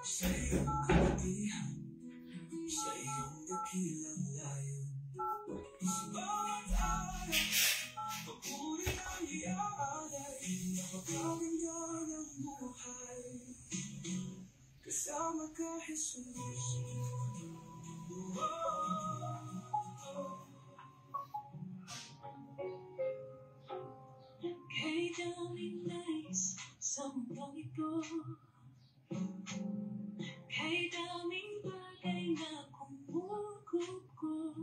sa iyong kabutihan, sa iyong dakilang layon. Sa bawat araw, papuri ang iaalay, napakaganda ng buhay. Kasama ka, Jesus. Kay daming nais sa mundong ito, kay daming bagay na kumukuko,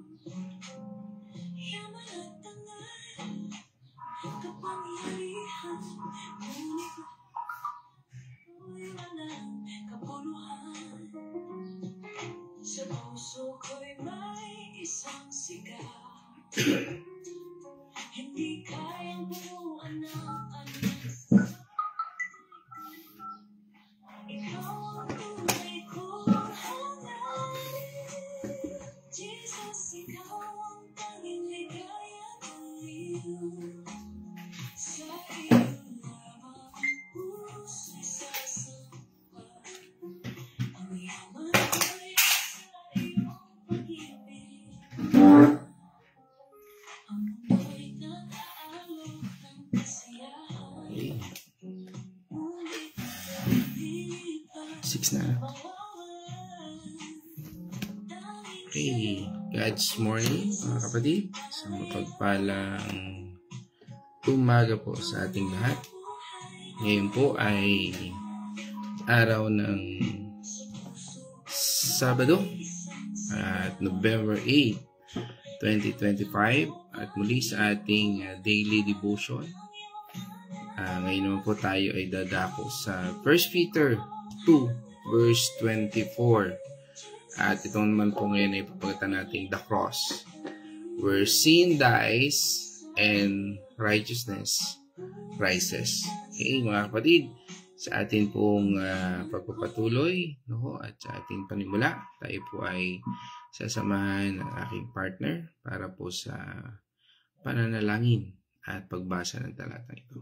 yaman at tangan, kapangyarihan, ngunit ako'y walang kapuluhan. Sa puso ko'y may isang sigaw, hindi kayang buuan ng anak. Ikaw ang tunay kong hangarin, Jesus, ikaw ang tanging ligayang aliw. Sa iyong lamang puso'y sasamba, ang yaman ko'y sa iyong pag-ibig. Ang mundo'y nag-aalok ng kasiyahan, ngunit nalilipas 6 na. Okay, God's morning mga kapatid. Sa mapagpalang umaga po sa ating lahat. Ngayon po ay araw ng Sabado at November 8, 2025 at muli sa ating daily devotion. Ngayon naman po tayo ay dadako sa 1 Peter 2 verse 24. At ito naman po ngayon ay papagatan natin the cross, where sin dies and righteousness rises. Okay, mga kapatid, sa atin pong pagpapatuloy, no, at sa ating panimula, tayo po ay sasamahan ng aking partner para po sa pananalangin at pagbasa ng talatang ito.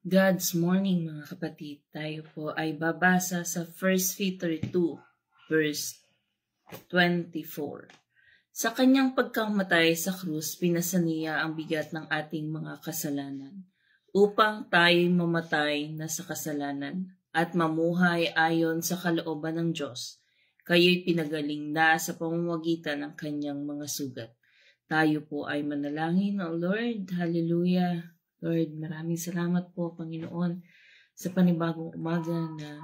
God's morning mga kapatid, tayo po ay babasa sa 1 Peter 2 verse 24. Sa kanyang pagkamatay sa krus, pinasa niya ang bigat ng ating mga kasalanan, upang tayo'y mamatay na sa kasalanan at mamuhay ayon sa kalooban ng Diyos. Kayo'y pinagaling na sa pamamagitan ng kanyang mga sugat. Tayo po ay manalangin. O Lord, hallelujah. Lord, maraming salamat po, Panginoon, sa panibagong umaga na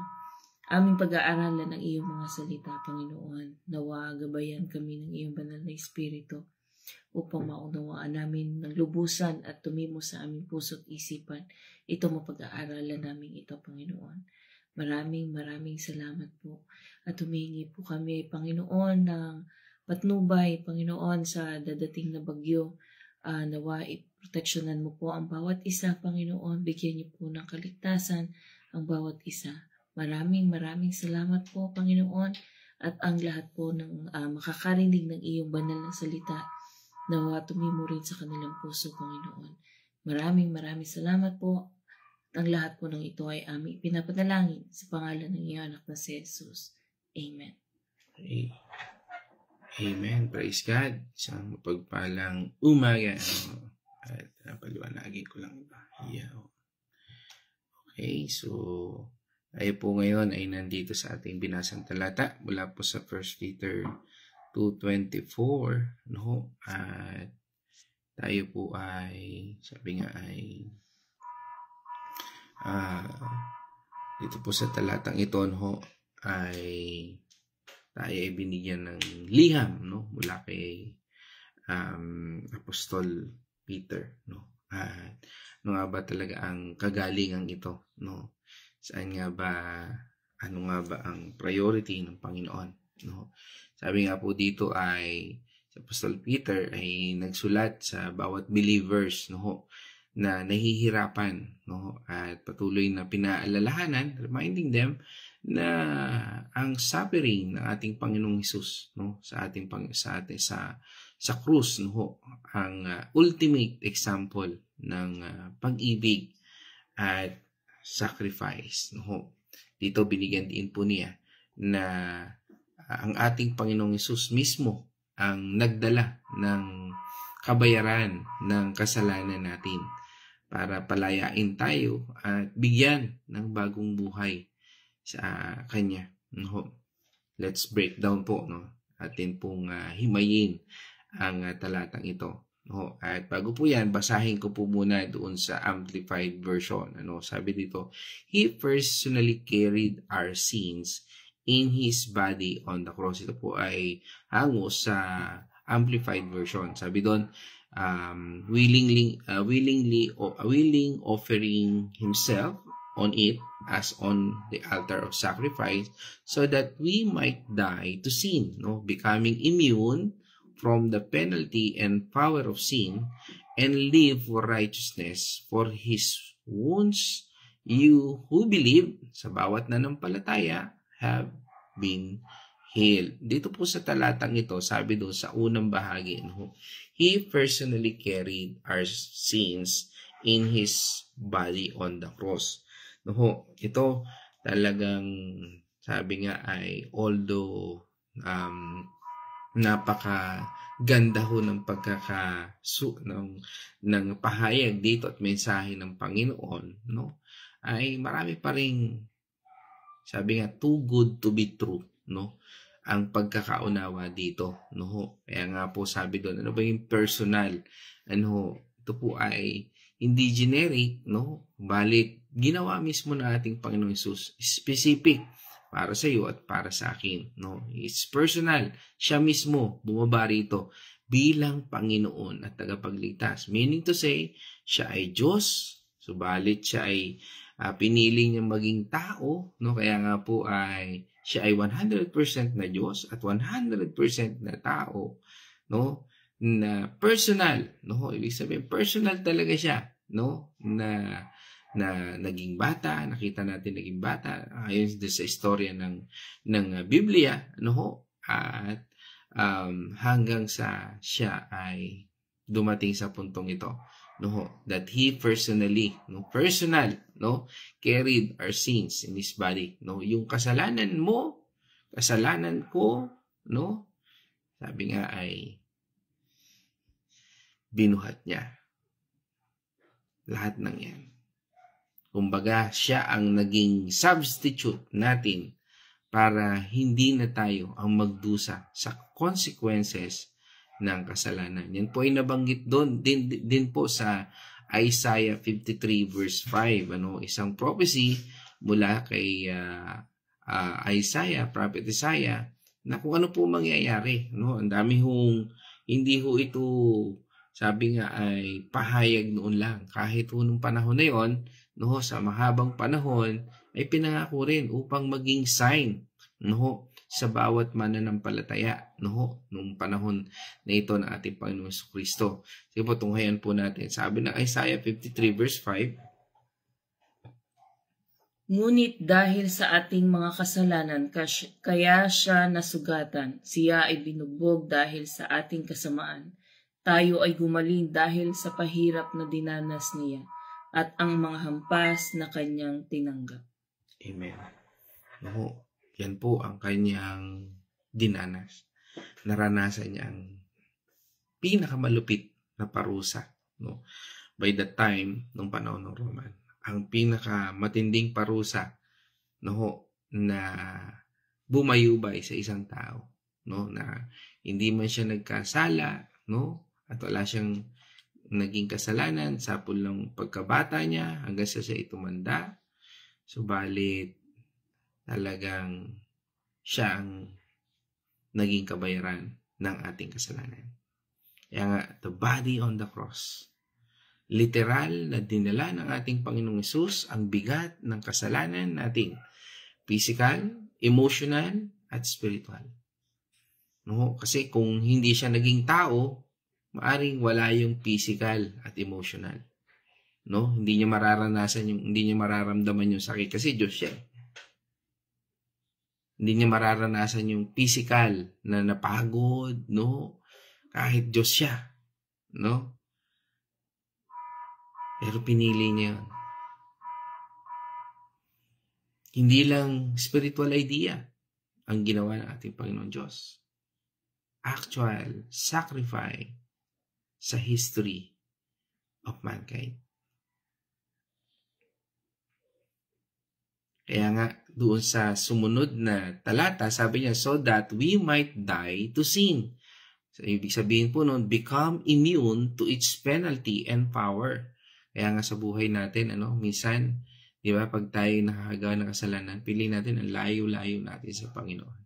aming pag-aaralan ng iyong mga salita, Panginoon. Nawa, gabayan kami ng iyong banal na Espiritu upang maunawaan namin ng lubusan at tumimo sa aming puso't isipan itong mapag-aaralan namin ito, Panginoon. Maraming salamat po. At humingi po kami, Panginoon, ng patnubay, Panginoon, sa dadating na bagyo. Nawa, proteksyonan mo po ang bawat isa, Panginoon. Bigyan niyo po ng kaligtasan ang bawat isa. Maraming salamat po, Panginoon. At ang lahat po ng makakarinig ng iyong banal na salita, nawa tumimo rin sa kanilang puso, Panginoon. Maraming salamat po. Ang lahat po ng ito ay aming pinapanalangin sa pangalan ng iyong anak na si Jesus. Amen. Amen. Praise God. Isang mapagpalang umaga. At paliwanagin ko lang iba. Okay, so tayo po ngayon ay nandito sa ating binasang talata mula po sa 1 Peter 2:24, no? At tayo po ay, sabi nga ay dito po sa talatang ito, no, ay tayo ay binigyan ng liham, no, mula kay Apostol Peter, no. At ano nga ba talaga ang kagalingan ito, no? Saan nga ba, ano nga ba ang priority ng Panginoon, no? Sabi nga po dito ay si Apostol Peter ay nagsulat sa bawat believers, no, na nahihirapan, no, at patuloy na pinaalalahanan, reminding them na ang suffering ng ating Panginoong Hesus, no, sa sa krus, no ho, ang ultimate example ng pag-ibig at sacrifice, no ho. Dito binigyan din po niya na ang ating Panginoong Hesus mismo ang nagdala ng kabayaran ng kasalanan natin para palayain tayo at bigyan ng bagong buhay sa Kanya. No? Let's break down po, no? Atin pong himayin ang talatang ito. No? At bago po yan, basahin ko po muna doon sa Amplified Version. Ano? Sabi dito, He personally carried our sins in His body on the cross. Ito po ay hango sa Amplified Version. Sabi doon, willing offering Himself on it as on the altar of sacrifice so that we might die to sin, no? Becoming immune from the penalty and power of sin and live for righteousness. For His wounds, you who believe, sa bawat nanampalataya, have been healed. Dito po sa talatang ito, sabi doon sa unang bahagi, no? He personally carried our sins in His body on the cross. No, ito talagang sabi nga ay although napakaganda ho ng ng pahayag dito at mensahe ng Panginoon, no? Ay marami pa ring sabi nga too good to be true, no? Ang pagkakaunawa dito, no? Kaya nga po sabi doon, ano ba yung personal? Ano, ito po ay hindi generic, no? Balit ginawa mismo ng ating Panginoong Hesus, specific para sa iyo at para sa akin, no? It's personal. Siya mismo bumaba rito bilang Panginoon at tagapagligtas. Meaning to say, siya ay Diyos, subalit siya ay pinili niya maging tao, no? Kaya nga po ay siya ay 100% na Diyos at 100% na tao, no? Na personal, no? Ibig sabihin personal talaga siya, no? Na naging bata, nakita natin naging bata ayon sa istorya ng Biblia, no? At hanggang sa siya ay dumating sa puntong ito, no? That He personally, no? Personal, no? Carried our sins in His body, no? Yung kasalanan mo, kasalanan ko, no? Sabi nga ay binuhat niya lahat ng yan. Kumbaga, siya ang naging substitute natin para hindi na tayo ang magdusa sa consequences ng kasalanan. Yan po ay nabanggit doon din po sa Isaiah 53 verse 5, ano, isang prophecy mula kay Isaiah, Prophet Isaiah, na kung ano po mangyayari, no? Ang dami hong hindi ho ito, sabi nga ay pahayag noon lang. Kahit ho nung panahon na yon, no, sa mahabang panahon ay pinangako rin upang maging sign, no, sa bawat mananampalataya, no, nung panahon na ito ng ating Panginoon Kristo. Sige po, tunghayan po natin. Sabi ng Isaiah 53 verse 5, Ngunit dahil sa ating mga kasalanan, kaya siya nasugatan. Siya ay binugbog dahil sa ating kasamaan. Tayo ay gumaling dahil sa pahirap na dinanas niya at ang mga hampas na kanyang tinanggap. Amen. No, yan po ang kanyang dinanas. Naranasan niya ang pinakamalupit na parusa, no? By the time nung panahon ng Roman, ang pinakamatinding parusa, no, na bumayubay sa isang tao, no, na hindi man siya nagkasala, no, at wala siyang naging kasalanan sa pulang pagkabata niya hanggang sa siya itumanda. Subalit talagang siya ang naging kabayaran ng ating kasalanan. Kaya nga, the body on the cross. Literal na dinala ng ating Panginoong Hesus ang bigat ng kasalanan natin. Physical, emotional, at spiritual. No? Kasi kung hindi siya naging tao, maaring wala yung physical at emotional. No? Hindi niya mararamdaman yung sakit kasi Diyos siya. Hindi niya mararanasan yung physical na napagod, no? Kahit Diyos siya. No? Pero pinili niya yun. Hindi lang spiritual idea ang ginawa ng ating Panginoon Diyos. Actual sacrifice sa history of mankind. Kaya nga, doon sa sumunod na talata, sabi niya, so that we might die to sin. So, ibig sabihin po noon, become immune to its penalty and power. Kaya nga sa buhay natin, minsan, di ba, pag tayo nakakagawa ng kasalanan, pili natin ang layo-layo natin sa Panginoon.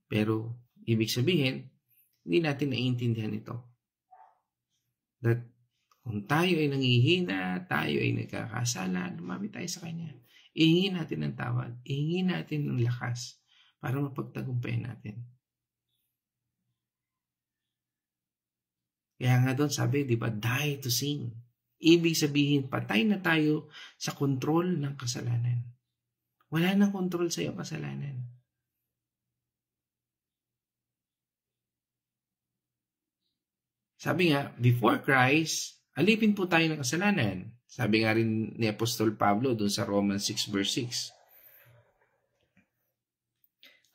Pero, ibig sabihin, hindi natin naiintindihan ito. That, kung tayo ay nangihina, tayo ay nagkakasala, lumapit tayo sa Kanya. Ihingi natin ng tawad, ihingi natin ng lakas para mapagtagumpayan natin. Kaya nga doon sabi, di ba, die to sin. Ibig sabihin, patay na tayo sa kontrol ng kasalanan. Wala nang kontrol sa iyo kasalanan. Sabi nga, before Christ, alipin po tayo ng kasalanan. Sabi nga rin ni Apostol Pablo doon sa Romans 6 verse 6.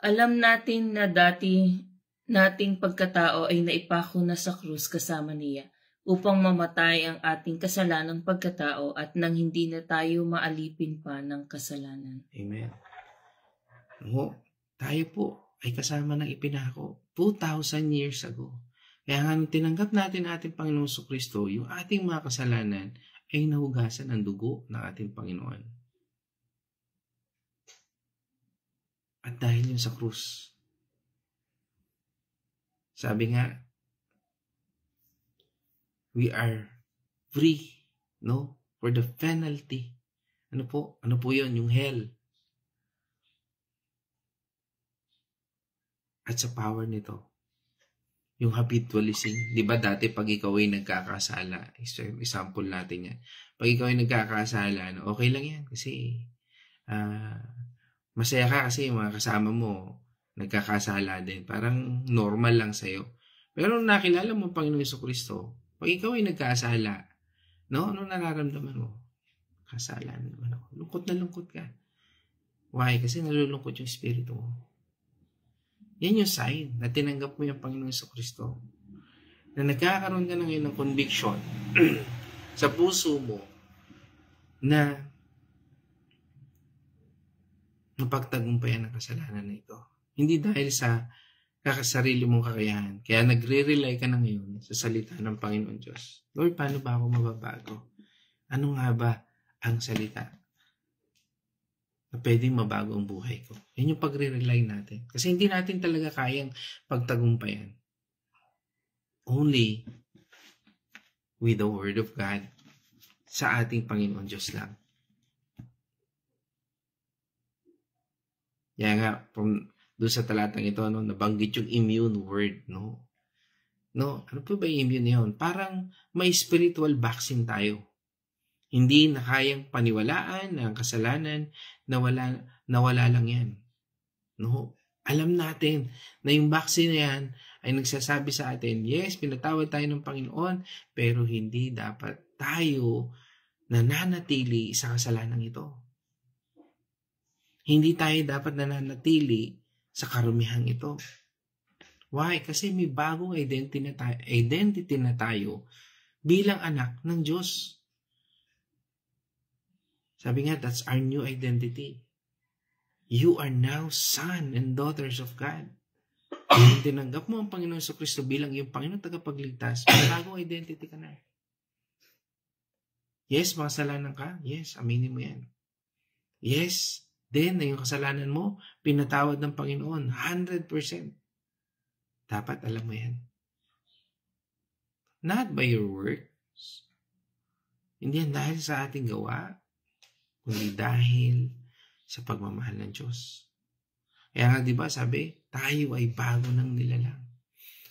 Alam natin na dati nating pagkatao ay naipako na sa krus kasama niya upang mamatay ang ating kasalanang pagkatao at nang hindi na tayo maalipin pa ng kasalanan. Amen. Tayo po ay kasama ng ipinako 2,000 years ago. Kaya nga nung tinanggap natin ating Panginoong Kristo, yung ating mga kasalanan ay nahugasan ng dugo ng ating Panginoon. At dahil yun sa krus, sabi nga, we are free, for the penalty. Ano po yun? Yung hell. At sa power nito, yung habitualism. Di ba dati pag ikaw ay nagkakasala, example natin yan, pag ikaw ay nagkakasala, okay lang yan kasi masaya ka kasi yung mga kasama mo nagkakasala din. Parang normal lang sa'yo. Pero nung nakilala mo ang Panginoong Jesucristo, pag ikaw ay nagkasala, ano nararamdaman mo? Kasala naman ako. Lungkot na lungkot ka. Why? Kasi nalulungkot yung espiritu mo. Yan yung sign na tinanggap mo yung Panginoong Jesucristo. Na nagkakaroon ka na ngayon ng conviction sa puso mo na mapagtagumpayan ang kasalanan na ito. Hindi dahil sa kakasarili mong kakayahan. Kaya nagre-rely ka na ngayon sa salita ng Panginoon Diyos. Lord, paano ba ako mababago? Ano nga ba ang salita na pwedeng mabago ang buhay ko? Yan yung pagre-rely natin. Kasi hindi natin talaga kayang pagtagumpayan. Only with the Word of God sa ating Panginoon Diyos lang. Kaya nga, doon sa talatang ito, nabanggit yung immune word, Ano po ba yung immune yun? Parang may spiritual vaccine tayo. Hindi na kayang paniwalaan na ang kasalanan, nawala lang yan. Alam natin na yung vaccine na yan ay nagsasabi sa atin, yes, pinatawad tayo ng Panginoon, pero hindi dapat tayo nananatili sa kasalanan ito. Hindi tayo dapat nananatili sa karumihang ito. Why? Kasi may bagong identity na tayo bilang anak ng Diyos. Sabi nga, that's our new identity. You are now son and daughters of God. Kung tinanggap mo ang Panginoon sa Kristo bilang iyong Panginoon tagapagligtas, may bagong identity ka na. Yes, makasalanan ka. Yes, aminin mo yan. Yes, then na yung kasalanan mo, pinatawad ng Panginoon. 100%. Dapat alam mo yan. Not by your works. Hindi yan dahil sa ating gawa, kundi dahil sa pagmamahal ng Diyos. Kaya nga, di ba, sabi, tayo ay bago ng nilalang.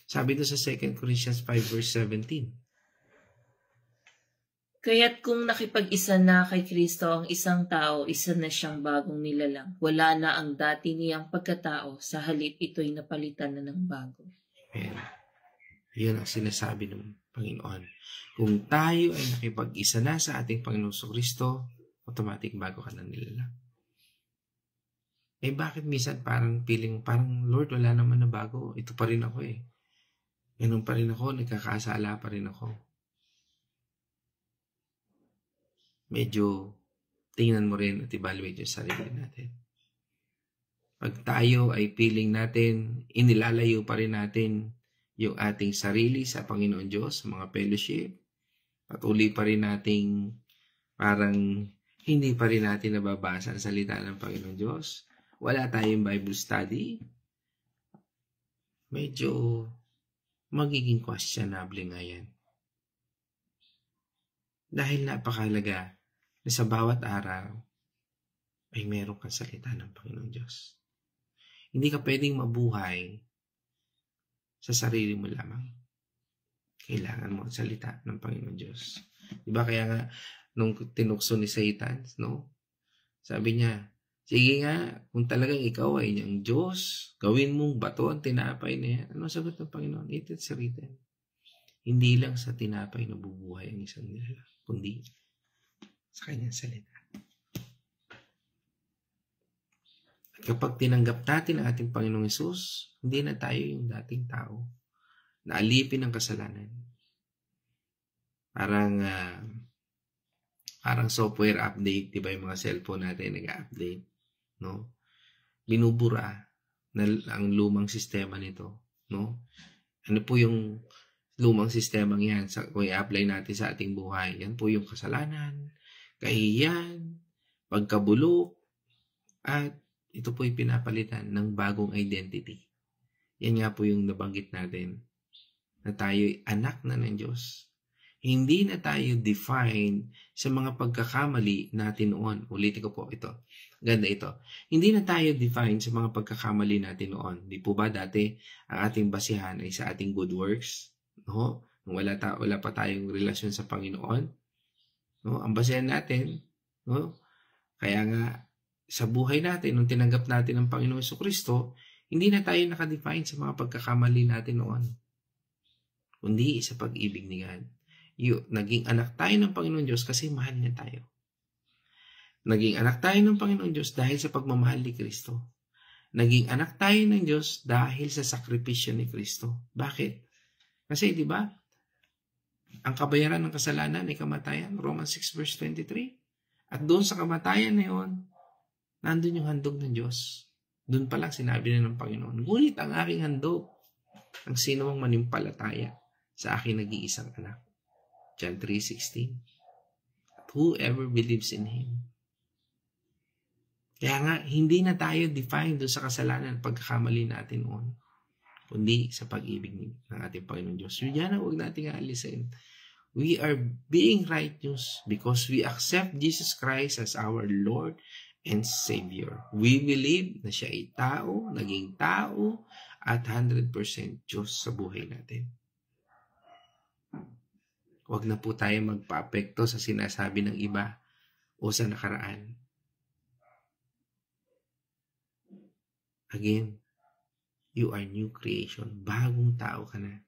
Sabi ito sa 2 Corinthians 5 verse 17. Kaya't kung nakipag-isa na kay Kristo ang isang tao, isa na siyang bagong nilalang. Wala na ang dati niyang pagkatao, sa halip ito'y napalitan na ng bago. Amen. Yun ang sinasabi ng Panginoon. Kung tayo ay nakipag-isa na sa ating Panginoong Kristo, automatic bago ka na nilalang. Bakit minsan parang Lord, wala naman na bago. Ito pa rin ako eh. Ganun pa rin ako, nagkakasala pa rin ako. Medyo tingnan mo rin at evaluate yung sarili natin. Pag tayo ay feeling natin, inilalayo pa rin natin yung ating sarili sa Panginoon Diyos, sa mga fellowship, patuloy pa rin nating parang hindi pa rin natin nababasa ang salita ng Panginoon Diyos, wala tayong Bible study, medyo magiging questionable nga yan. Dahil napakalaga na sa bawat araw ay meron kang salita ng Panginoon Diyos. Hindi ka pwedeng mabuhay sa sarili mo lamang. Kailangan mo ang salita ng Panginoon Diyos. Diba kaya nga, nung tinukso ni Satan, no? Sabi niya, sige nga, kung talagang ikaw ay niyang Diyos, gawin mong bato ang tinapay na yan. Ano sagot ng Panginoon? It's written. Hindi lang sa tinapay nabubuhay ang isang nilalang, kundi sa kanyang salita. At kapag tinanggap natin ang ating Panginoong Hesus, hindi na tayo yung dating tao na alipin ng kasalanan. Parang software update, diba yung mga cellphone natin nag-update, no? Binubura na ang lumang sistema nito, no? Ano po yung lumang sistema yan? Kung i-apply natin sa ating buhay, yan po yung kasalanan, kahihiyan, pagkabulok, at ito po yung pinapalitan ng bagong identity. Yan nga po yung nabanggit natin, na tayo'y anak na ng Diyos. Hindi na tayo defined sa mga pagkakamali natin noon. Ulitin ko po ito. Ganda ito. Hindi na tayo defined sa mga pagkakamali natin noon. Di po ba dati ang ating basihan ay sa ating good works? No? Wala pa tayong relasyon sa Panginoon. No? Ang basihan natin, no? Kaya nga, sa buhay natin, nung tinanggap natin ang Panginoong Jesucristo, hindi na tayo nakadefine sa mga pagkakamali natin noon. Kundi sa pag-ibig ni God. Naging anak tayo ng Panginoon Diyos kasi mahal niya tayo. Naging anak tayo ng Panginoon Diyos dahil sa pagmamahal ni Kristo. Naging anak tayo ng Diyos dahil sa sakripisyo ni Kristo. Bakit? Kasi, di ba, ang kabayaran ng kasalanan ay kamatayan, Romans 6 verse 23. At doon sa kamatayan na yun, nandun yung handog ng Diyos. Doon pa lang sinabi na ng Panginoon, ngunit ang aking handog, ang sino mang manimpalataya sa aking nag-iisang anak. John 3:16. Whoever believes in Him. Kaya nga, hindi na tayo defined doon sa kasalanan at pagkakamali natin noon, kundi sa pag-ibig ng ating Panginoon Diyos. So yan ang huwag nating aalisin. We are being righteous because we accept Jesus Christ as our Lord and Savior. We believe na siya ay tao, naging tao, at 100% Diyos sa buhay natin. Huwag na po tayo magpa-apekto sa sinasabi ng iba o sa nakaraan. Again, you are new creation. Bagong tao ka na.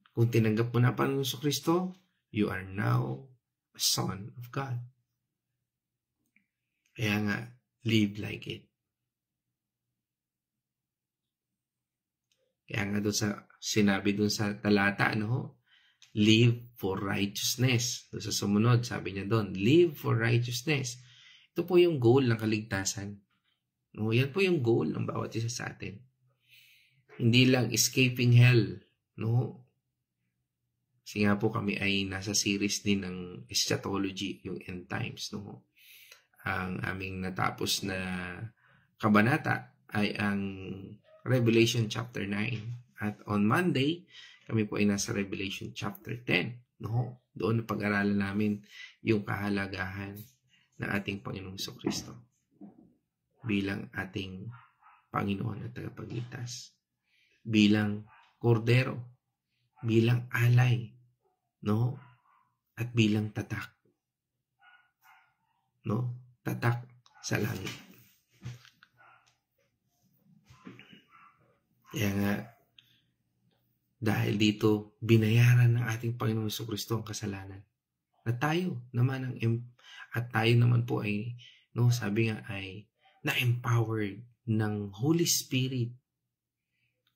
Kung tinanggap mo na ang Panginoon Jesucristo, you are now a son of God. Kaya nga, live like it. Kaya nga doon sa sinabi doon sa talata, live for righteousness. Doon sa sumunod, sabi niya doon, live for righteousness. Ito po yung goal ng kaligtasan. No, yan po yung goal ng bawat isa sa atin. Hindi lang escaping hell. No? Kasi nga po kami ay nasa series din ng eschatology, yung end times. No? Ang aming natapos na kabanata ay ang Revelation chapter 9. At on Monday, kami po ay nasa Revelation chapter 10. No? Doon na pag-aralan namin yung kahalagahan ng ating Panginoong Jesucristo bilang ating Panginoon at tagapagligtas. Bilang kordero, bilang alay, no? At bilang tatak. No? Tatak sa langit. Kaya nga, Dahil dito, binayaran ng ating Panginoong Jesucristo ang kasalanan. At tayo naman po ay, no, sabi nga ay na-empowered ng Holy Spirit.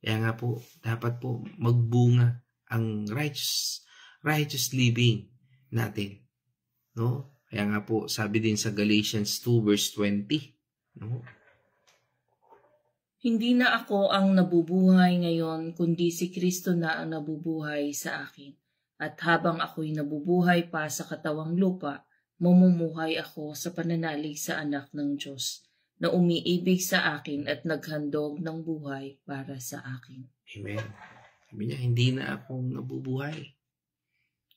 Kaya nga po, dapat po magbunga ang righteous living natin. No? Kaya nga po, sabi din sa Galatians 2 verse 20, no? Hindi na ako ang nabubuhay ngayon, kundi si Kristo na ang nabubuhay sa akin. At habang ako'y nabubuhay pa sa katawang lupa, mamumuhay ako sa pananalig sa anak ng Diyos, na umiibig sa akin at naghandog ng buhay para sa akin. Amen. Sabi niya, hindi na akong nabubuhay,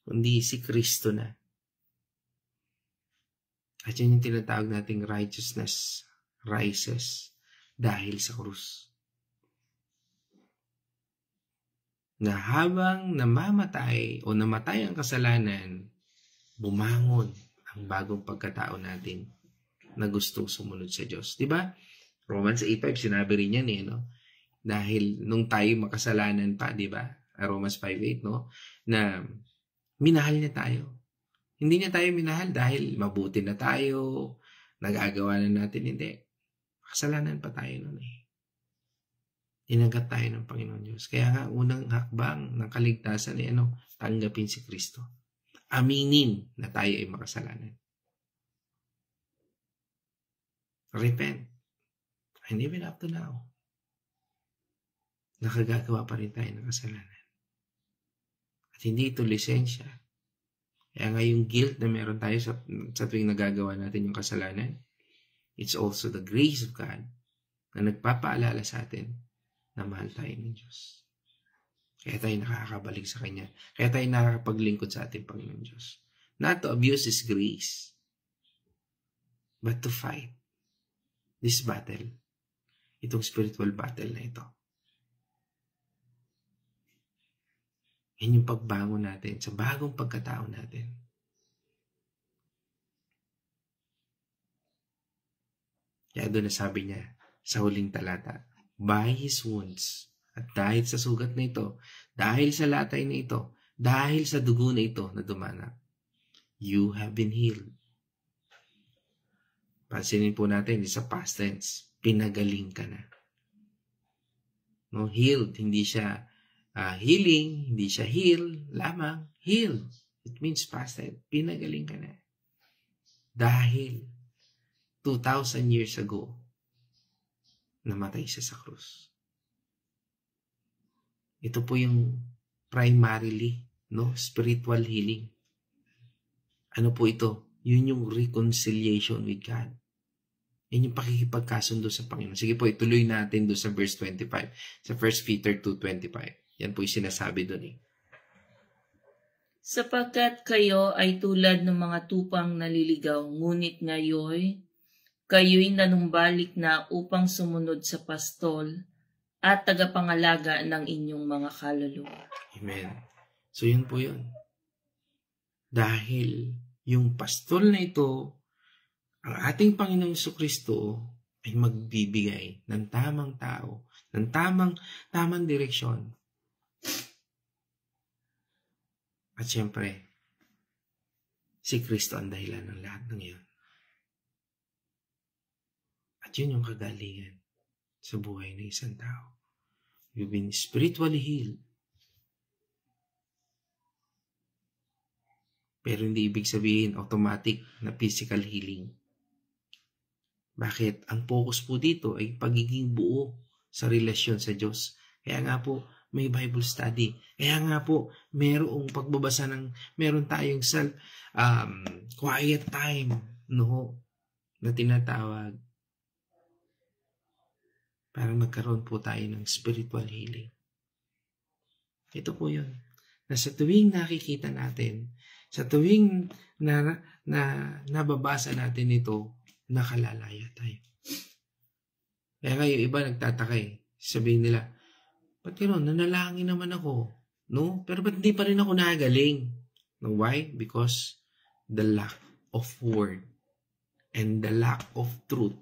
kundi si Kristo na. At yan yung tinatawag nating righteousness rises dahil sa krus. Na habang namatay ang kasalanan, bumangon ang bagong pagkatao natin na gustong sumunod sa Diyos. Diba? Romans 8:5 sinabi rin yan no? Dahil nung tayo makasalanan pa, diba? Romans 5:8, no? Na minahal niya tayo. Hindi niya tayo minahal dahil mabuti na tayo, nagagawa na natin, hindi. Kasalanan pa tayo noon Tinanggap tayo ng Panginoon Diyos. Kaya nga, unang hakbang ng kaligtasan ay tanggapin si Kristo. Aminin na tayo ay makasalanan. Repent. And even up to now, nakagagawa pa rin tayo ng kasalanan. At hindi ito lisensya. Kaya nga yung guilt na meron tayo sa tuwing nagagawa natin yung kasalanan, it's also the grace of God na nagpapaalala sa atin na mahal tayo ng Diyos. Kaya tayo nakakabalik sa Kanya. Kaya tayo nakakapaglingkod sa ating Panginoon Diyos. Not to abuse His grace, but to fight this battle. Itong spiritual battle na ito. Yan yung pagbangon natin sa bagong pagkatao natin. Kaya doon nasabi niya sa huling talata, by His wounds, at dahil sa sugat na ito, dahil sa latay na ito, dahil sa dugo na ito na dumanak, you have been healed. Pansinin po natin, sa past tense, pinagaling ka na. No, healed, hindi siya healing, hindi siya heal lamang, healed. It means past tense, pinagaling ka na. Dahil 2,000 years ago, namatay siya sa krus. Ito po yung primarily, spiritual healing. Ano po ito? Yun yung reconciliation with God. Yan yung pakikipagkasundo sa Panginoon. Sige po, ituloy natin doon sa verse 25. Sa 1 Peter 2:25. Yan po yung sinasabi doon Sapagkat kayo ay tulad ng mga tupang naliligaw, ngunit kayo'y nanumbalik na upang sumunod sa pastol at tagapangalaga ng inyong mga kaluluwa. Amen. So yun po yun. Dahil yung pastol na ito, ang ating Panginoong Jesucristo ay magbibigay ng tamang tao, ng tamang direksyon. At siyempre, si Kristo ang dahilan ng lahat ng iyon. At yun yung kagalingan sa buhay ng isang tao. You've been spiritually healed. Pero hindi ibig sabihin automatic na physical healing. Bakit? Ang focus po dito ay pagiging buo sa relasyon sa Diyos. Kaya nga po, may Bible study. Kaya nga po, merong pagbabasa meron tayong quiet time, na tinatawag. Para magkaroon po tayo ng spiritual healing. Ito po yun. Na sa tuwing nakikita natin, sa tuwing nababasa natin ito, nakalalaya tayo. Kaya nga yung iba nagtataka sabihin nila, ba't gano'n? Nanalangin naman ako. No? Pero ba't hindi pa rin ako nagaling? No, why? Because the lack of word and the lack of truth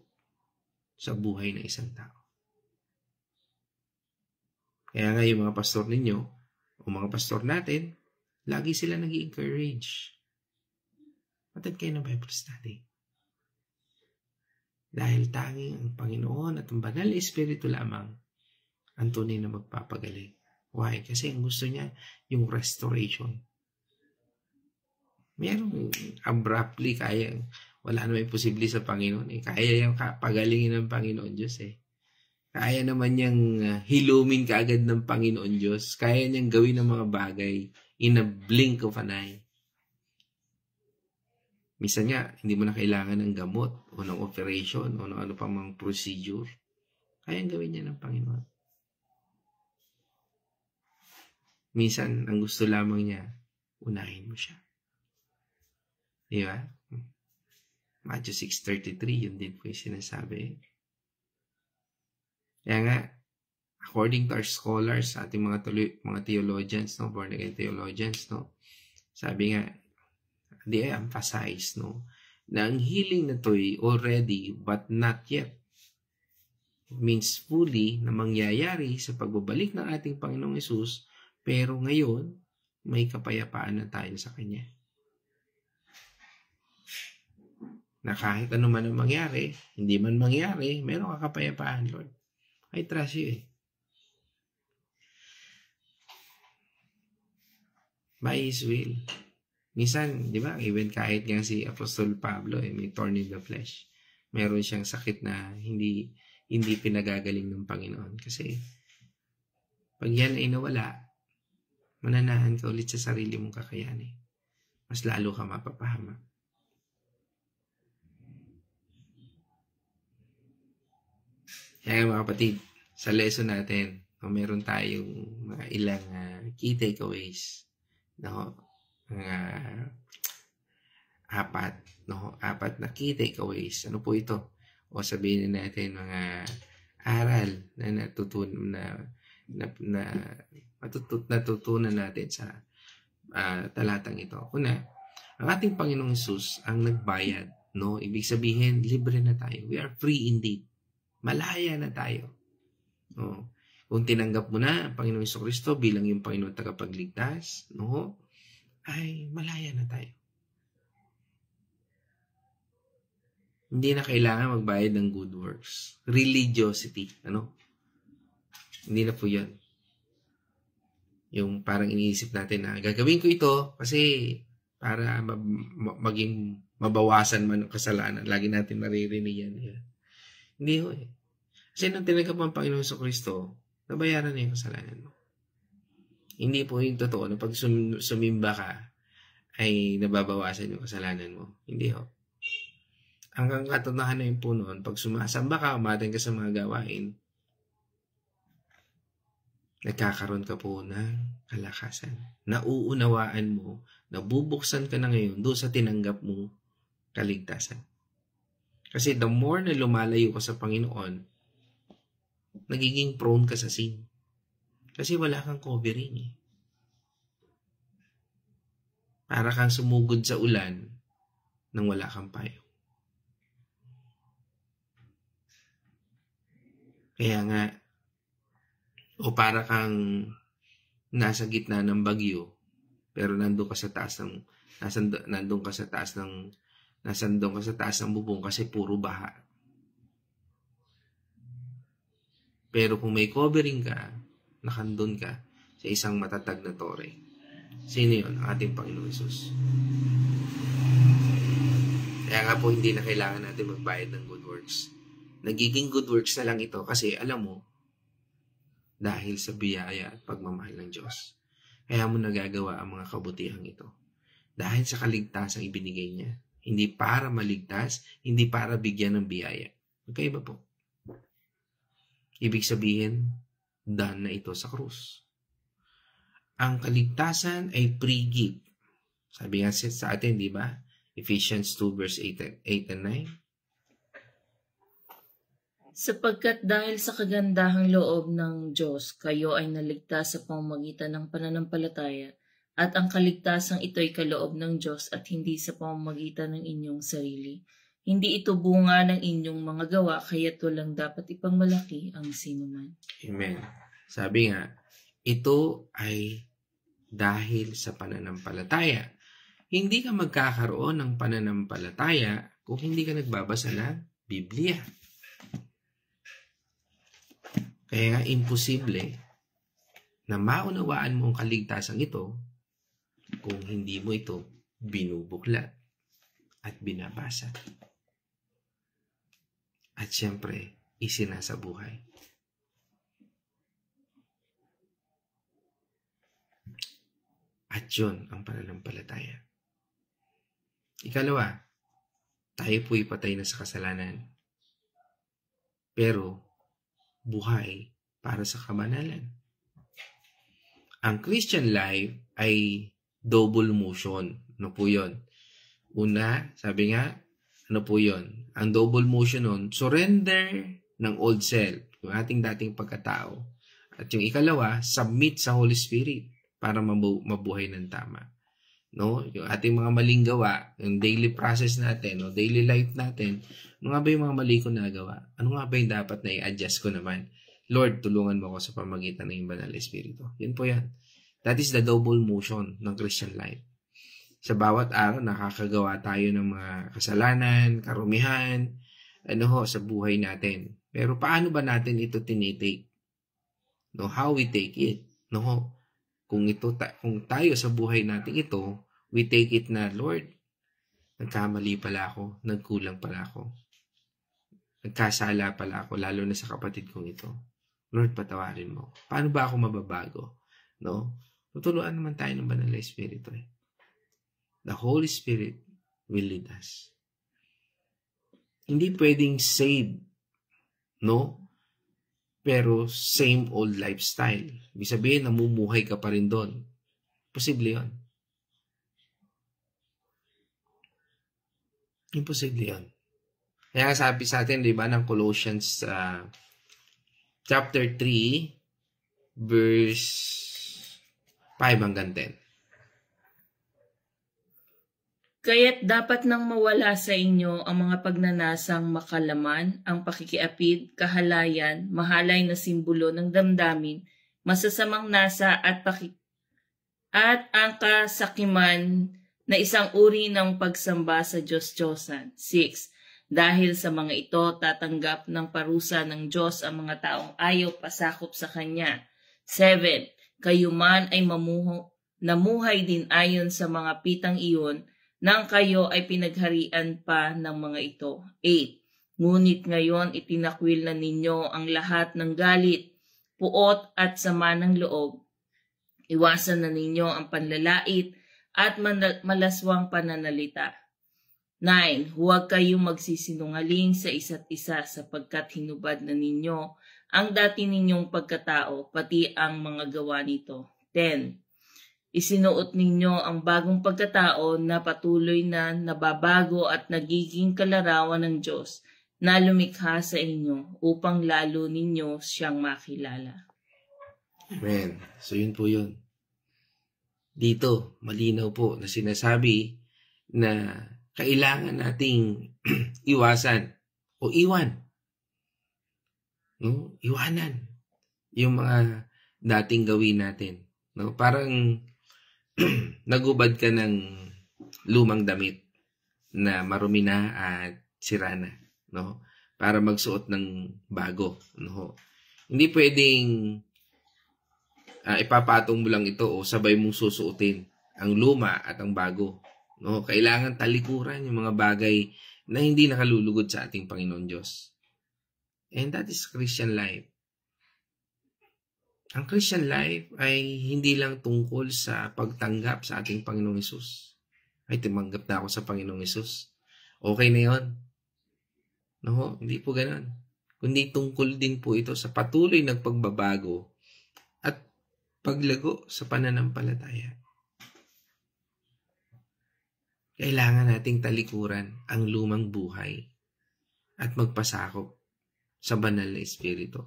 sa buhay ng isang tao. Kaya nga yung mga pastor ninyo, o mga pastor natin, lagi sila nag-encourage. Matad kayo ng Bible study. Dahil tanging ang Panginoon at ang banal na Espiritu lamang ang tunay na magpapagaling. Why? Kasi ang gusto niya, yung restoration. Merong abruptly kaya, wala naman imposible sa Panginoon. Kaya yung pagalingin ng Panginoon Diyos Kaya naman niyang hilumin kaagad ng Panginoon Diyos. Kaya niyang gawin ng mga bagay in a blink of an eye. Minsan nga, hindi mo na kailangan ng gamot o ng operation o ng ano pa mga procedure. Kaya gawin niya ng Panginoon. Minsan, ang gusto lamang niya, unahin mo siya. Di ba? Matthew 6:33, yun din po yung sinasabi. Kaya nga, according to our scholars, ating mga theologians, born again theologians, sabi nga, they emphasize, na ang healing na to'y already but not yet. It means fully na mangyayari sa pagbabalik ng ating Panginoong Hesus, pero ngayon, may kapayapaan na tayo sa Kanya. Na kahit ano man ang mangyari, hindi man mangyari, meron ka kapayapaan, Lord. I trust you By His will. Minsan, di ba, even kahit nga si Apostol Pablo, may thorn in the flesh. Meron siyang sakit na hindi pinagagaling ng Panginoon. Kasi, pag yan ay nawala, mananahan ka ulit sa sarili mong kakayahan. Mas lalo ka mapapahama. Kaya mga kapatid, sa lesson natin, meron tayong mga ilang key takeaways. Mga apat na key takeaways. Ano po ito? O sabihin natin mga aral na natutunan natin sa talatang ito. Una, ang ating Panginoong Hesus ang nagbayad. Ibig sabihin, libre na tayo. We are free indeed. Malaya na tayo. Kung tinanggap mo na ang Panginoong Jesucristo bilang yung Panginoon tagapagligtas, ay malaya na tayo. Hindi na kailangan magbayad ng good works. Religiosity. Hindi na po yan. Yung parang iniisip natin na gagawin ko ito kasi para maging mabawasan man ang kasalanan. Lagi natin naririnig yan. Hindi ho Kasi nung tinanggap mo ang Panginoon Jesucristo, nabayaran na yung kasalanan mo. Hindi po yung totoo na pag sumimba ka, ay nababawasan yung kasalanan mo. Hindi ho. Ang katotohanan po noon, pag sumasamba ka, umaten ka sa mga gawain, nagkakaroon ka po ng kalakasan. Nauunawaan mo, nabubuksan ka na ngayon doon sa tinanggap mong kaligtasan. Kasi the more na lumalayo ka sa Panginoon, nagiging prone ka sa sin. Kasi wala kang covering Para kang sumugod sa ulan nang wala kang payo. Kaya nga, o para kang nasa gitna ng bagyo, pero nandun ka sa taas ng bubong kasi puro baha. Pero kung may covering ka, nakandun ka sa isang matatag na tore. Sino yun? Ang ating Panginoon Hesus. Kaya nga po, hindi na kailangan natin magbayad ng good works. Nagiging good works na lang ito kasi alam mo, dahil sa biyaya at pagmamahal ng Diyos. Kaya mo nagagawa ang mga kabutihang ito. Dahil sa kaligtasang ibinigay niya. Hindi para maligtas, hindi para bigyan ng biyaya. Magkaiba po. Ibig sabihin, done na ito sa krus. Ang kaligtasan ay free gift. Sabi nga sa atin, di ba? Ephesians 2 verse 8 and 9. Sapagkat dahil sa kagandahang loob ng Diyos, kayo ay naligtas sa pamamagitan ng pananampalataya, at ang kaligtasang ito'y kaloob ng Diyos at hindi sa pamamagitan ng inyong sarili. Hindi ito bunga ng inyong mga gawa, kaya't walang dapat ipangmalaki ang sinuman. Amen. Sabi nga, ito ay dahil sa pananampalataya. Hindi ka magkakaroon ng pananampalataya kung hindi ka nagbabasa ng Biblia. Kaya nga imposible na maunawaan mo ang kaligtasan ito kung hindi mo ito binubuklat at binabasa. At siyempre, isinasabuhay. At yun ang pananampalataya. Ikalawa, tayo po'y patay na sa kasalanan. Pero, buhay para sa kabanalan. Ang Christian life ay double motion. Ano po yun? Una, sabi nga, ano po yun? Ang double motion nun, surrender ng old self, yung ating dating pagkatao. At yung ikalawa, submit sa Holy Spirit para mabuhay ng tama. No? Yung ating mga maling gawa, yung daily process natin, no? Daily life natin, ano nga ba yung mga mali ko nagawa? Ano nga ba yung dapat na i-adjust ko naman? Lord, tulungan mo ako sa pamagitan ng Banal na Espiritu. Yun po yan. That is the double motion ng Christian life. Sa bawat araw, nakakagawa tayo ng mga kasalanan, karumihan, sa buhay natin. Pero paano ba natin ito tinitake? No, how we take it? No, kung tayo sa buhay natin ito, we take it na, Lord, nagkamali pala ako, nagkulang pala ako. Nagkasala pala ako, lalo na sa kapatid kong ito. Lord, patawarin mo. Paano ba ako mababago? No? Tutuluan naman tayo ng Banal na Espiritu. The Holy Spirit will lead us. Hindi pwedeng save, no? Pero same old lifestyle. Ibig sabihin, namumuhay ka pa rin doon. Posible yun. Imposible yun. Kaya sabi sa atin, di ba, ng Colossians chapter 3, verse 5 hanggang 10. Kaya't dapat nang mawala sa inyo ang mga pagnanasang makalaman, ang pakikiapid, kahalayan, mahalay na simbolo ng damdamin, masasamang nasa at ang kasakiman na isang uri ng pagsamba sa Diyos-Diyosan. 6. Dahil sa mga ito, tatanggap ng parusa ng Diyos ang mga taong ayaw pasakop sa Kanya. 7. Kayo man ay namuhay din ayon sa mga pitang iyon, nang kayo ay pinagharian pa ng mga ito. 8. Ngunit ngayon itinakwil na ninyo ang lahat ng galit, puot at sama ng loob. Iwasan na ninyo ang panlalait at malaswang pananalita. 9. Huwag kayong magsisinungaling sa isa't isa sapagkat hinubad na ninyo ang dati ninyong pagkatao, pati ang mga gawa nito. 10. Isinuot ninyo ang bagong pagkatao na patuloy na nababago at nagiging kalarawan ng Diyos na lumikha sa inyo upang lalo ninyo siyang makilala. Amen. So yun po yun. Dito, malinaw po na sinasabi na kailangan nating iwasan o iwan. No? Iwanan yung mga dating gawin natin. No? Parang nagubad ka ng lumang damit na marumi na at sira na, no? Para magsuot ng bago, no? Hindi pwedeng ipapatong mo lang ito o sabay mong susuotin ang luma at ang bago, no? Kailangan talikuran yung mga bagay na hindi nakalulugod sa ating Panginoon Diyos. And that is Christian life. Ang Christian life ay hindi lang tungkol sa pagtanggap sa ating Panginoong Hesus. Ay, tumanggap na ako sa Panginoong Hesus. Okay na yun. No, hindi po ganun. Kundi tungkol din po ito sa patuloy ng pagbabago at paglago sa pananampalataya. Kailangan nating talikuran ang lumang buhay at magpasakop sa Banal na Espiritu.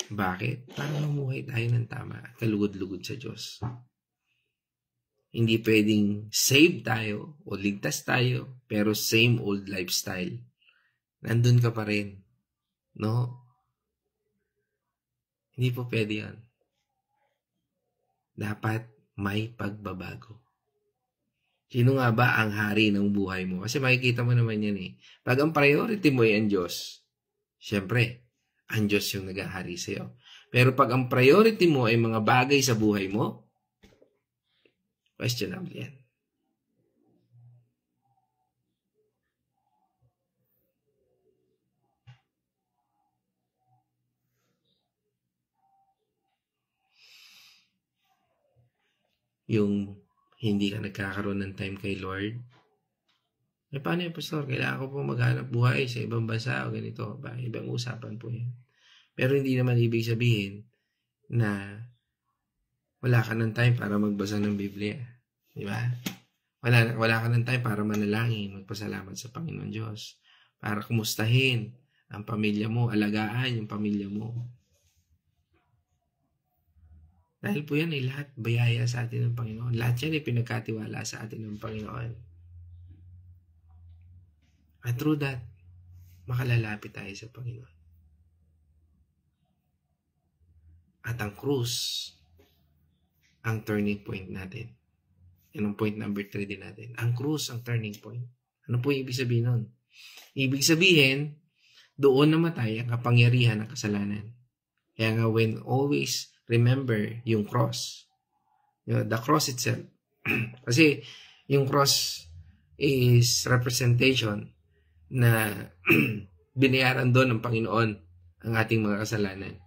Bakit? Para mamuhay tayo ng tama at kalugod-lugod sa Diyos. Hindi pwedeng save tayo o ligtas tayo, pero same old lifestyle. Nandun ka pa rin. No? Hindi po pwede yan. dapat may pagbabago. Sino nga ba ang hari ng buhay mo? Kasi makikita mo naman yan eh. Pag ang priority mo ay ang Diyos, syempre, ang Diyos yung naghahari sa'yo. Pero pag ang priority mo ay mga bagay sa buhay mo, questionable yan. Yung hindi ka nagkakaroon ng time kay Lord, paano yung pastor? Kailangan ko po maghanap buhay sa ibang bansa o ganito. Ibang usapan po yan. Pero hindi naman ibig sabihin na wala ka ng time para magbasa ng Biblia. Di ba? Wala ka ng time para manalangin, magpasalamat sa Panginoon Diyos. Para kumustahin ang pamilya mo, alagaan yung pamilya mo. Dahil po yan ay lahat bayaya sa atin ng Panginoon. Lahat yan ay pinagkatiwala sa atin ng Panginoon. At through that, makalalapit tayo sa Panginoon. At ang krus, ang turning point natin. Yan ang point number 3 din natin. Ang krus, ang turning point. Ano po yung ibig sabihin nun? Ibig sabihin, doon namatay ang kapangyarihan ng kasalanan. Kaya nga when always remember yung cross. The cross itself. Kasi yung cross is representation na binayaran doon ng Panginoon ang ating mga kasalanan.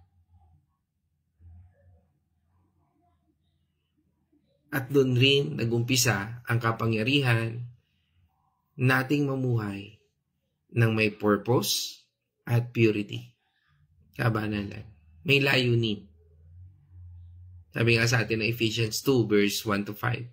At doon rin nagumpisa ang kapangyarihan nating mamuhay ng may purpose at purity. Kabanalan. May layunin. Sabi nga sa atin na Ephesians 2 verse 1 to 5.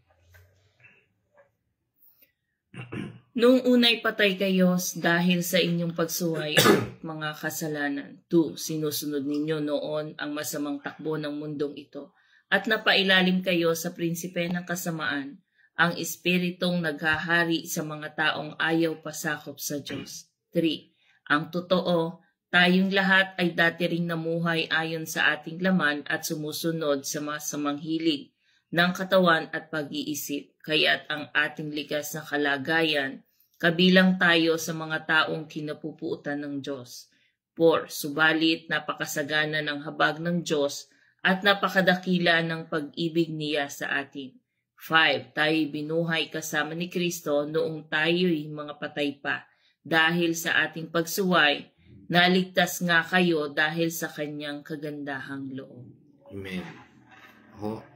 Noong unay patay kayo dahil sa inyong pagsuway at mga kasalanan. 2. Sinusunod ninyo noon ang masamang takbo ng mundong ito at napailalim kayo sa prinsipe ng kasamaan, ang espiritong naghahari sa mga taong ayaw pasakop sa Diyos. 3. Ang totoo, tayong lahat ay dati ring namuhay ayon sa ating laman at sumusunod sa masamang hilig ng katawan at pag-iisip, kaya't ang ating likas na kalagayan, kabilang tayo sa mga taong kinapupuutan ng Diyos. 4. Subalit napakasagana ng habag ng Diyos at napakadakila ng pag-ibig niya sa atin. 5. Tayo'y binuhay kasama ni Kristo noong tayo'y mga patay pa, dahil sa ating pagsuway, naligtas nga kayo dahil sa kanyang kagandahang loob. Amen.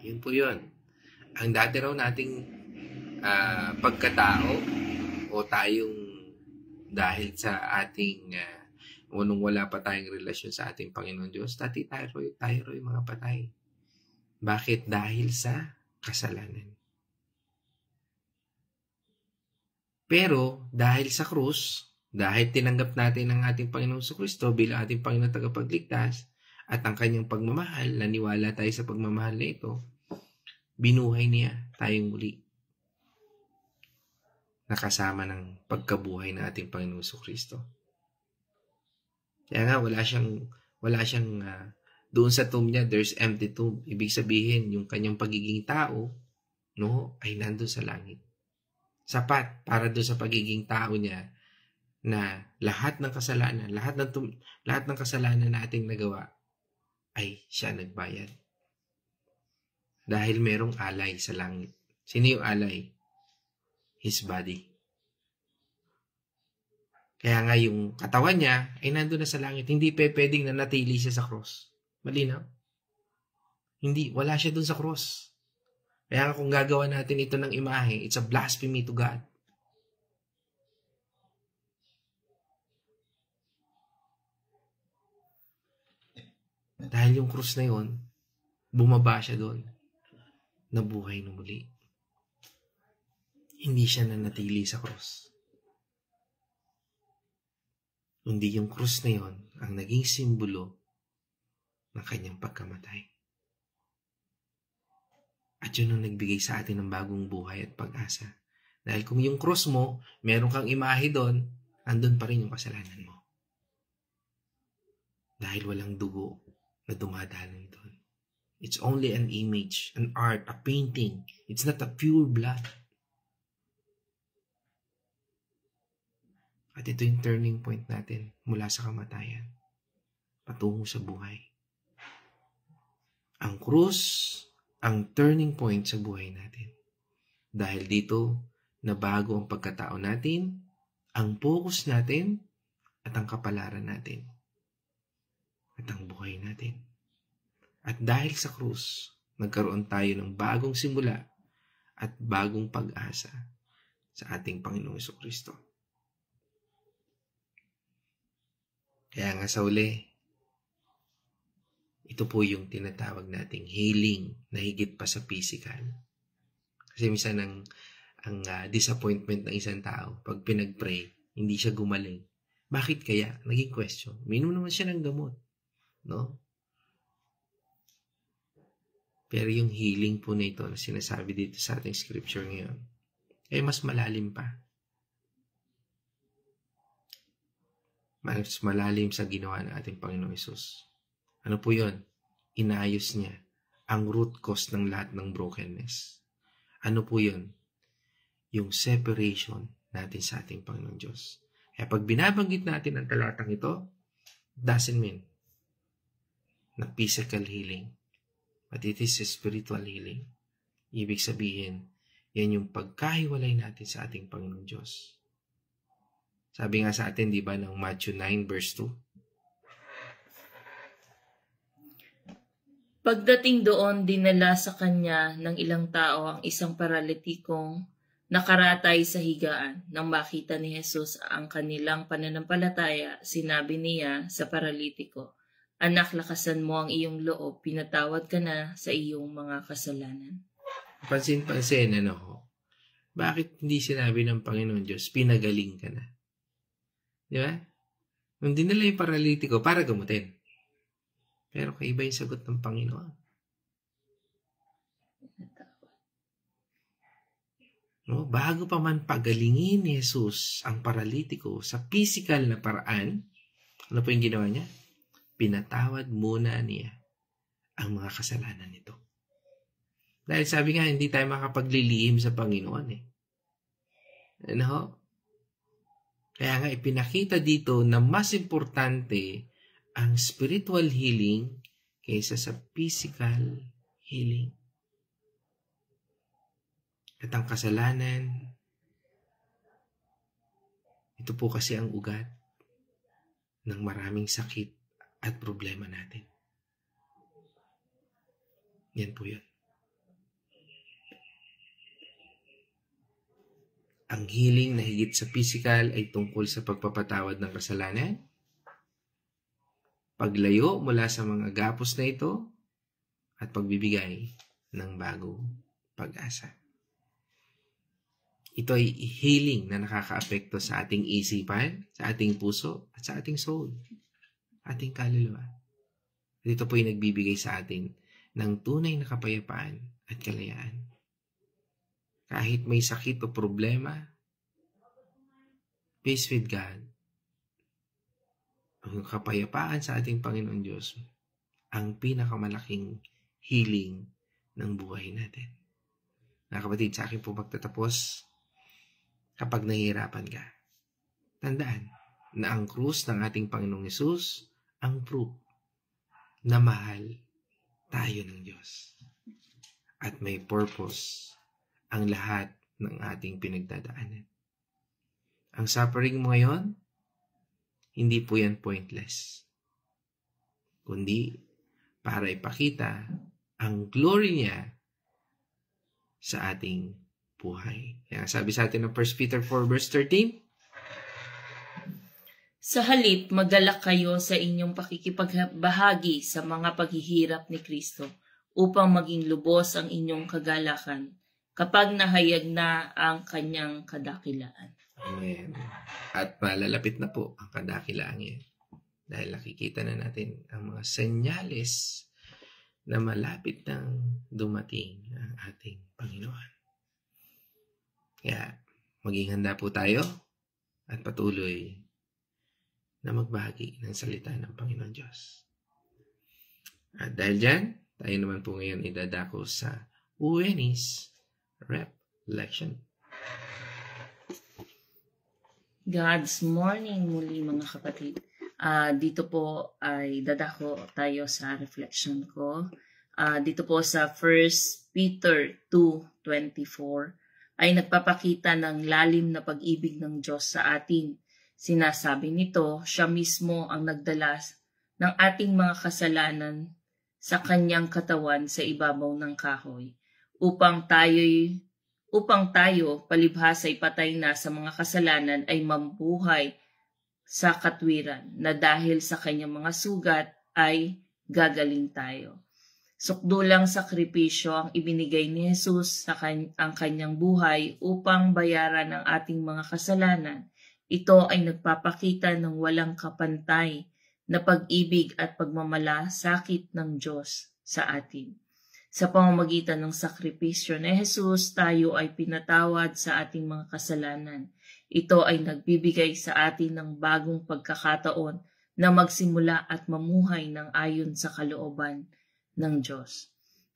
Yun po yun. Ang dati raw nating pagkatao o tayong dahil sa ating nung wala pa tayong relasyon sa ating Panginoon Diyos, dati tayo yung mga patay. Bakit? Dahil sa kasalanan. Pero dahil sa krus, dahil tinanggap natin ang ating Panginoong Jesucristo bilang ating Panginoon tagapagligtas at ang kanyang pagmamahal, naniwala tayo sa pagmamahal na ito, binuhay niya tayong muli. Nakasama ng pagkabuhay ng ating Panginoong Jesucristo. Kaya nga wala siyang doon sa tomb niya, there's empty tomb. Ibig sabihin, yung kanyang pagiging tao, ay nandun sa langit. Sapat para doon sa pagiging tao niya na lahat ng kasalanan, lahat ng kasalanan na ating nagawa ay siya nagbayad. Dahil merong alay sa langit. Sino yung alay? His body. Kaya nga yung katawan niya ay nandun na sa langit. Hindi pwedeng nanatili siya sa cross. Malinaw? Hindi, wala siya dun sa cross. Kaya nga kung gagawa natin ito ng imahe, it's a blasphemy to God. Dahil yung krus na yun, bumaba siya doon, nabuhay na muli. Hindi siya nanatili sa krus. Hindi yung krus na yun ang naging simbolo ng kanyang pagkamatay. At yun ang nagbigay sa atin ng bagong buhay at pag-asa. Dahil kung yung krus mo, meron kang imahe doon, andun pa rin yung kasalanan mo. Dahil walang dugo na dumadaloy doon. It's only an image, an art, a painting. It's not a pure blood. At ito yung turning point natin mula sa kamatayan patungo sa buhay. Ang krus, ang turning point sa buhay natin. Dahil dito, nabago ang pagkatao natin, ang focus natin, at ang kapalaran natin. At ang buhay natin. At dahil sa krus, nagkaroon tayo ng bagong simula at bagong pag-asa sa ating Panginoong Jesucristo. Kaya nga sa uli, ito po yung tinatawag nating healing na higit pa sa physical. Kasi minsan ang disappointment ng isang tao, pag pinag-pray, hindi siya gumaling. Bakit kaya? Naging question. Minom naman siya ng gamot. No? Pero yung healing po na ito na sinasabi dito sa ating scripture ngayon, ay mas malalim pa. Mas malalim sa ginawa ng ating Panginoong Hesus. Ano po yun? Inayos niya ang root cause ng lahat ng brokenness. Ano po yun? Yung separation natin sa ating Panginoong Diyos. Kaya pag binabanggit natin ang talatang ito, doesn't mean na physical healing. But it is a spiritual healing. Ibig sabihin, yan yung pagkahiwalay natin sa ating Panginoong Diyos. Sabi nga sa atin, di ba, ng Matthew 9 verse 2? Pagdating doon, dinala sa kanya ng ilang tao ang isang paralitikong nakaratay sa higaan. Nang makita ni Jesus ang kanilang pananampalataya, sinabi niya sa paralitiko, "Anak, lakasan mo ang iyong loob, pinatawad ka na sa iyong mga kasalanan." Pansin-pansin, ano ho? Bakit hindi sinabi ng Panginoon Diyos, pinagaling ka na? Di ba? Nung dinala yung paralitiko, para gamutin. Pero kaiba yung sagot ng Panginoon. No, bago pa man pagalingin ni Jesus ang paralitiko sa physical na paraan, ano po yung ginawa niya? Pinatawad muna niya ang mga kasalanan nito. Dahil sabi nga, hindi tayo makapaglilihim sa Panginoon eh. Ano ho? Kaya nga ipinakita dito na mas importante ang spiritual healing kaysa sa physical healing. At ang kasalanan, ito po kasi ang ugat ng maraming sakit at problema natin. Yan po yun. Ang healing na higit sa physical ay tungkol sa pagpapatawad ng kasalanan, paglayo mula sa mga gapos na ito, at pagbibigay ng bagong pag-asa. Ito ay healing na nakakaapekto sa ating isipan, sa ating puso, at sa ating soul, ating kaluluwa. At ito po ay nagbibigay sa atin ng tunay na kapayapaan at kalayaan. Kahit may sakit o problema, peace with God, ang kapayapaan sa ating Panginoon Diyos, ang pinakamalaking healing ng buhay natin. Mga kapatid, sa akin po magtatapos, kapag nahihirapan ka, tandaan na ang krus ng ating Panginoong Hesus ang proof na mahal tayo ng Diyos. At may purpose ang lahat ng ating pinagdadaanan. Ang suffering mo ngayon, hindi po yan pointless. Kundi para ipakita ang glory niya sa ating buhay. Kaya sabi sa atin ng 1 Peter 4 verse 13, Sa halip, magalak kayo sa inyong pakikipagbahagi sa mga paghihirap ni Kristo upang maging lubos ang inyong kagalakan kapag nahayag na ang kanyang kadakilaan. Amen. At malalapit na po ang kadakilaan niya. Dahil nakikita na natin ang mga senyales na malapit nang dumating ang ating Panginoon. Kaya maging handa po tayo at patuloy na magbahagi ng salita ng Panginoon Diyos. At dahil dyan, tayo naman po ngayon idadako sa Uwenis Reflection. God's morning muli mga kapatid. Dito po ay dadako tayo sa reflection ko. Dito po sa 1 Peter 2:24 ay nagpapakita ng lalim na pag-ibig ng Diyos sa atin. Sinasabi nito, siya mismo ang nagdala ng ating mga kasalanan sa kanyang katawan sa ibabaw ng kahoy upang tayo palibhas ay patay na sa mga kasalanan ay mabuhay sa katwiran na dahil sa kanyang mga sugat ay gagaling tayo. Sukdulang sakripisyo ang ibinigay ni Jesus sa ang kanyang buhay upang bayaran ang ating mga kasalanan. Ito ay nagpapakita ng walang kapantay na pag-ibig at pagmamalasakit ng Diyos sa atin. Sa pamamagitan ng sakripisyo ni Jesus, tayo ay pinatawad sa ating mga kasalanan. Ito ay nagbibigay sa atin ng bagong pagkakataon na magsimula at mamuhay ng ayon sa kalooban ng Diyos.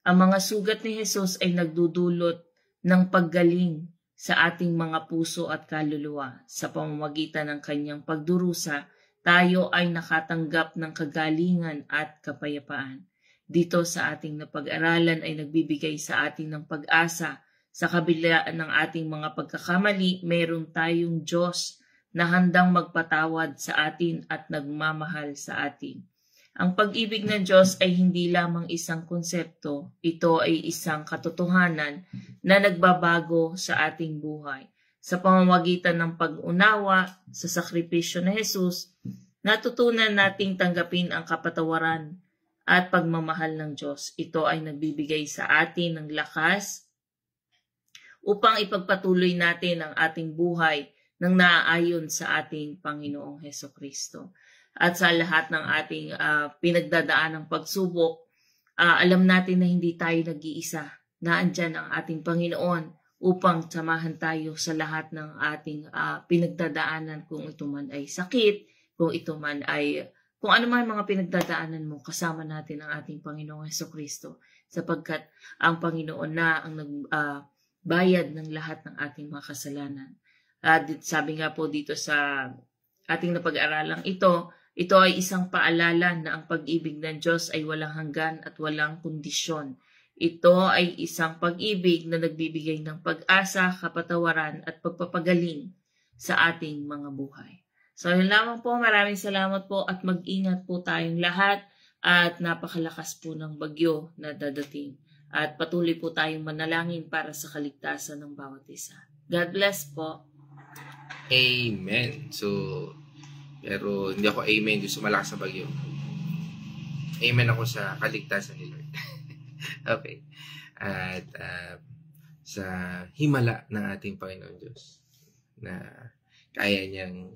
Ang mga sugat ni Jesus ay nagdudulot ng paggaling sa ating mga puso at kaluluwa. Sa pamamagitan ng kanyang pagdurusa, tayo ay nakatanggap ng kagalingan at kapayapaan. Dito sa ating napag-aralan ay nagbibigay sa atin ng pag-asa. Sa kabila ng ating mga pagkakamali, mayroon tayong Diyos na handang magpatawad sa atin at nagmamahal sa atin. Ang pag-ibig ng Diyos ay hindi lamang isang konsepto, ito ay isang katotohanan na nagbabago sa ating buhay. Sa pamamagitan ng pag-unawa sa sakripisyo ni Jesus, natutunan nating tanggapin ang kapatawaran at pagmamahal ng Diyos. Ito ay nagbibigay sa atin ng lakas upang ipagpatuloy natin ang ating buhay ng naaayon sa ating Panginoong Hesukristo. At sa lahat ng ating pinagdadaan ng pagsubok, alam natin na hindi tayo nag-iisa. Naandyan ang ating Panginoon upang samahan tayo sa lahat ng ating pinagdadaanan, kung ito man ay sakit, kung ito man ay kung ano man mga pinagdadaanan mo, kasama natin ang ating Panginoong Hesukristo sapagkat ang Panginoon na ang nagbayad ng lahat ng ating mga kasalanan. Sabi nga po dito sa ating napag-aralang ito ay isang paalala na ang pag-ibig ng Diyos ay walang hanggan at walang kondisyon. Ito ay isang pag-ibig na nagbibigay ng pag-asa, kapatawaran at pagpapagaling sa ating mga buhay. So, yun lamang po. Maraming salamat po at mag-ingat po tayong lahat at napakalakas po ng bagyo na dadating. At patuloy po tayong manalangin para sa kaligtasan ng bawat isa. God bless po. Amen. So, pero hindi ako amen doon sa malakas na bagyo. Amen ako sa kaligtasan ni Lord. Okay. At sa himala ng ating Panginoon Diyos na kaya niyang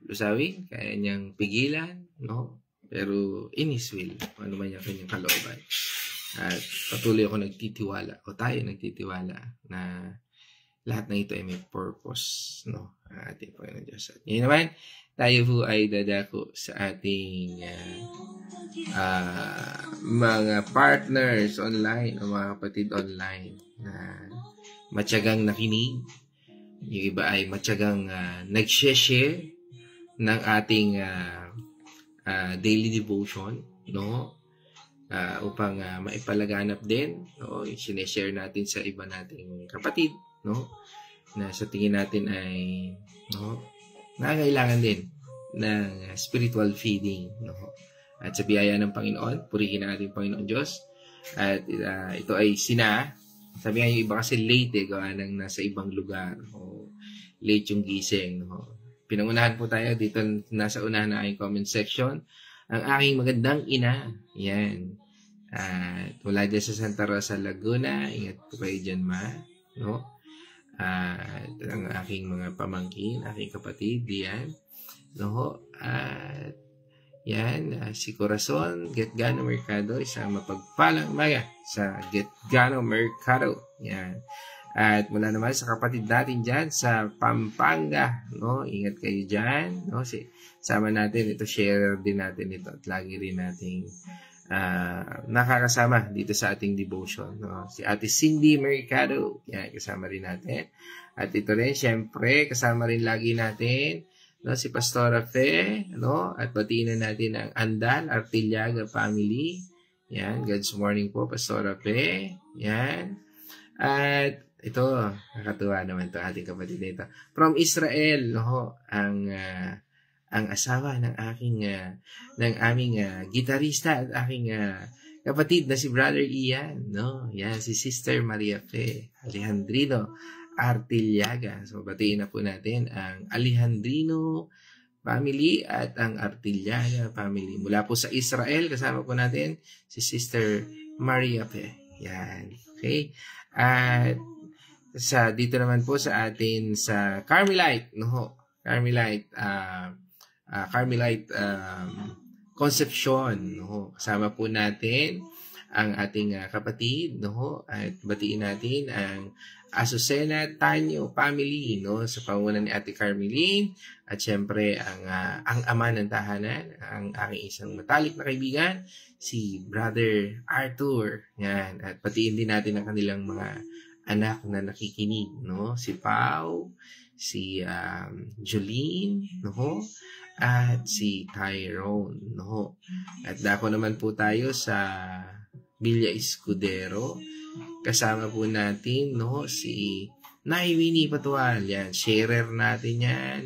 lusawin, kaya niyang pigilan, no? Pero in His will, ano man yung kanyang kalooban. At patuloy ako nagtitiwala, o tayo nagtitiwala na lahat ng ito ay may purpose, no? Ang ating Panginoon Diyos. At ngayon naman, tayo po ay dadako sa ating mga partners online, o mga kapatid online na matyagang nakinig. Yung iba ay matyagang nag-share ng ating daily devotion, no? Upang maipalaganap din, no? Yung sineshare natin sa iba nating kapatid, no? Na sa tingin natin ay, no, nangangailangan din ng spiritual feeding, no? At sa biyaya ng Panginoon, purihin ang ating Panginoon Diyos. At ito ay sabi nga yung iba kasi late gawa ng nasa ibang lugar o late yung gising. No? Pinangunahan po tayo dito, nasa unahan na aking comment section. Ang aking magandang ina, yan. At mula dyan sa Santa Rosa, Laguna, ingat po kayo dyan, ma. No? At ang aking mga pamangkin, aking kapatid, yan. No? At yan, si Corazon, Getgano Mercado, isang mapagpalang umaga sa Getgano Mercado. Yan. At mula naman sa kapatid natin dyan sa Pampanga, no? Ingat kayo dyan, no? Sama natin ito, share din natin ito at lagi rin nating nakakasama dito sa ating devotion. No? Si Ate Cindy Mercado, yan, kasama rin natin. At ito rin, syempre, kasama rin lagi natin, no, si Pastora Fe, no? At batiin na natin ang Andal, Artillaga family. Yan, God's morning po, Pastora Fe. Yan. At ito, nakatuwa naman to ating kapatid nito. From Israel, no, ang asawa ng aming gitarista at aking kapatid na si Brother Ian, no? Yan, si Sister Maria Fe Alejandrino Artillaga. So, batiin na po natin ang Alejandrino family at ang Artillaga family. Mula po sa Israel, kasama po natin si Sister Maria Fe. Yan. Okay? At dito naman po sa atin sa Carmelite, no? Carmelite Concepcion, no? Kasama po natin ang ating kapatid, no? At batiin natin ang Azucena Tanyo family, no? Sa pangunan ni Ate Carmeline at syempre ang ama ng tahanan, ang aking isang matalik na kaibigan, si Brother Arthur. Yan. At batiin din natin ang kanilang mga anak na nakikinig, no? Si Pau, si Jolene, no? At si Tyrone, no? At dako naman po tayo sa Villa Escudero. Kasama po natin, no, si Nay Winnie Patual. Yan, sharer natin yan.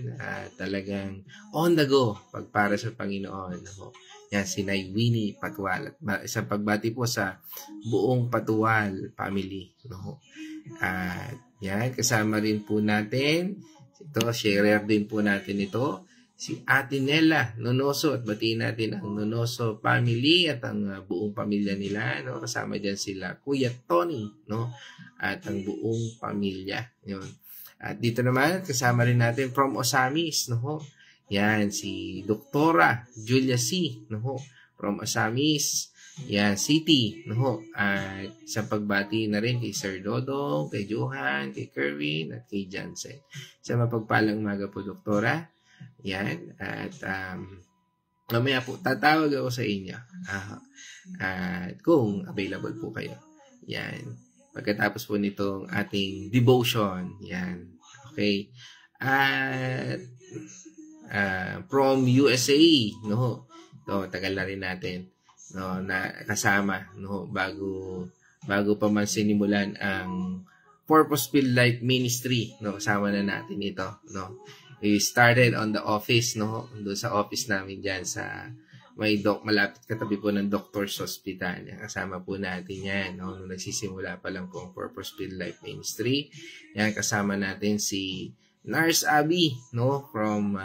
Talagang on the go pagpara sa Panginoon. No? Yan, si Nay Winnie Patual. At isang pagbati po sa buong Patual family. No? At yan, kasama rin po natin. Ito, sharer din po natin ito. Si Ate Nela Nonoso, at batiin natin ang Nonoso family at ang buong pamilya nila, no? Kasama diyan sila Kuya Tony, no? At ang buong pamilya, yun. At dito naman kasama rin natin from Osamis, no? Yan si Doktora Julia C, no? From Osamis, yan City, no? At sa pagbati na rin kay Sir Dodong, kay Johan, kay Kerwin at kay Jansen. Sa mapagpalang umaga po, Doktora. Yan, at mamaya po tatawag ako sa inyo at kung available po kayo. Yan, pagkatapos po nitong ating devotion. Yan, okay. At from USA, no, to tagal na rin natin, no, na kasama, no, bago pa man sinimulan ang Purpose Filled Life Ministry, no, kasama na natin ito, no. We started on the office, no? Doon sa office namin dyan sa malapit katabi po ng Doctor's Hospital. Yan, kasama po natin yan, no? Nung nagsisimula pa lang po ang Purpose Filled Life Ministry. Yan, kasama natin si Nurse Abby, no? From